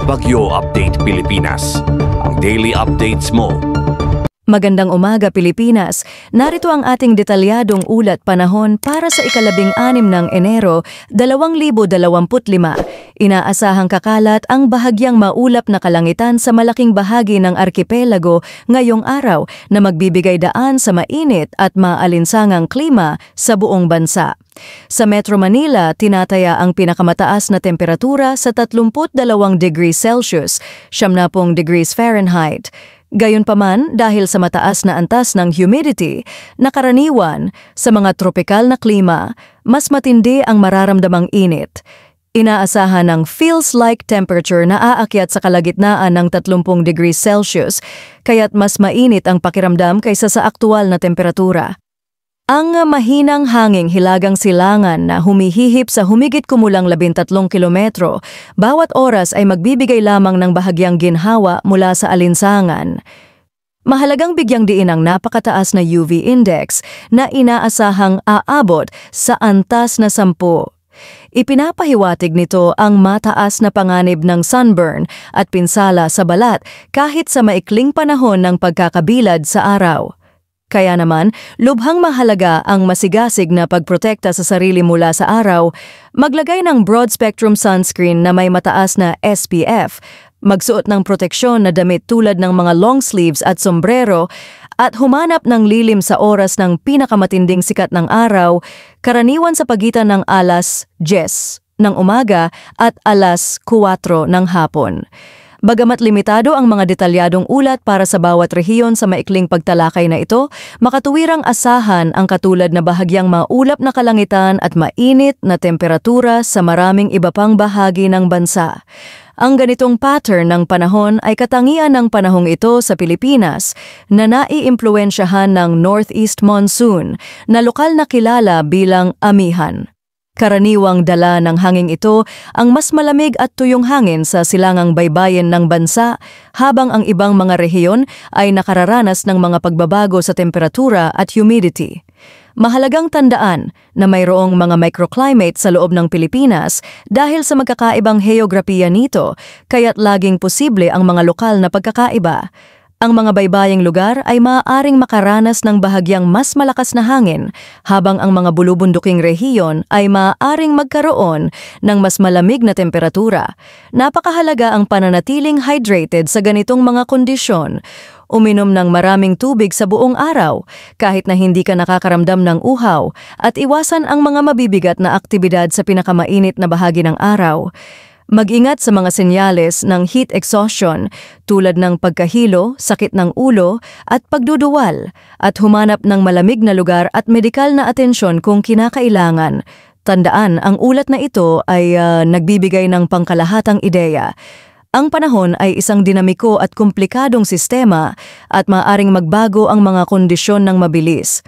Bagyo Update Pilipinas, ang daily updates mo. Magandang umaga Pilipinas, narito ang ating detalyadong ulat panahon para sa ika-15 ng Enero 2025. Inaasahang kakalat ang bahagyang maulap na kalangitan sa malaking bahagi ng arkipelago ngayong araw na magbibigay daan sa mainit at maalinsangang klima sa buong bansa. Sa Metro Manila, tinataya ang pinakamataas na temperatura sa 32 degrees Celsius, 70 degrees Fahrenheit. Gayunpaman, dahil sa mataas na antas ng humidity na karaniwan sa mga tropikal na klima, mas matindi ang mararamdamang init. Inaasahan ng feels-like temperature na aakyat sa kalagitnaan ng 30 degrees Celsius, kaya't mas mainit ang pakiramdam kaysa sa aktual na temperatura. Ang mahinang hanging hilagang silangan na humihihip sa humigit kumulang 13 kilometro, bawat oras ay magbibigay lamang ng bahagyang ginhawa mula sa alinsangan. Mahalagang bigyang diin ang napakataas na UV index na inaasahang aabot sa antas na 10. Ipinapahiwatig nito ang mataas na panganib ng sunburn at pinsala sa balat kahit sa maikling panahon ng pagkakabilad sa araw. Kaya naman, lubhang mahalaga ang masigasig na pagprotekta sa sarili mula sa araw, maglagay ng broad-spectrum sunscreen na may mataas na SPF, magsuot ng proteksyon na damit tulad ng mga long sleeves at sombrero, at humanap ng lilim sa oras ng pinakamatinding sikat ng araw, karaniwan sa pagitan ng alas 10 ng umaga at alas 4 ng hapon. Bagamat limitado ang mga detalyadong ulat para sa bawat rehiyon sa maikling pagtalakay na ito, makatuwirang asahan ang katulad na bahagyang maulap na kalangitan at mainit na temperatura sa maraming iba pang bahagi ng bansa. Ang ganitong pattern ng panahon ay katangian ng panahong ito sa Pilipinas na naiimpluwensyahan ng Northeast Monsoon na lokal na kilala bilang amihan. Karaniwang dala ng hangin ito ang mas malamig at tuyong hangin sa silangang baybayin ng bansa, habang ang ibang mga rehiyon ay nakararanas ng mga pagbabago sa temperatura at humidity. Mahalagang tandaan na mayroong mga microclimate sa loob ng Pilipinas dahil sa magkakaibang heograpiya nito, kaya't laging posible ang mga lokal na pagkakaiba. Ang mga baybaying lugar ay maaaring makaranas ng bahagyang mas malakas na hangin, habang ang mga bulubunduking rehiyon ay maaaring magkaroon ng mas malamig na temperatura. Napakahalaga ang pananatiling hydrated sa ganitong mga kondisyon. Uminom ng maraming tubig sa buong araw, kahit na hindi ka nakakaramdam ng uhaw, at iwasan ang mga mabibigat na aktibidad sa pinakamainit na bahagi ng araw. Mag-ingat sa mga senyales ng heat exhaustion tulad ng pagkahilo, sakit ng ulo at pagduduwal, at humanap ng malamig na lugar at medikal na atensyon kung kinakailangan. Tandaan, ang ulat na ito ay nagbibigay ng pangkalahatang ideya. Ang panahon ay isang dinamiko at komplikadong sistema at maaaring magbago ang mga kondisyon ng mabilis.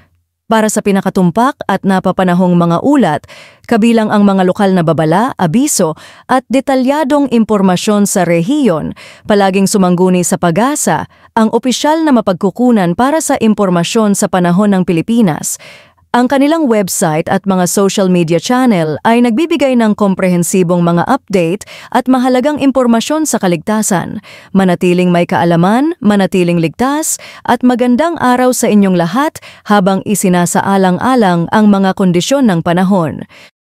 Para sa pinakatumpak at napapanahong mga ulat, kabilang ang mga lokal na babala, abiso at detalyadong impormasyon sa rehiyon, palaging sumangguni sa PAGASA, ang opisyal na mapagkukunan para sa impormasyon sa panahon ng Pilipinas. Ang kanilang website at mga social media channel ay nagbibigay ng komprehensibong mga update at mahalagang impormasyon sa kaligtasan. Manatiling may kaalaman, manatiling ligtas, at magandang araw sa inyong lahat habang isinasaalang-alang ang mga kondisyon ng panahon.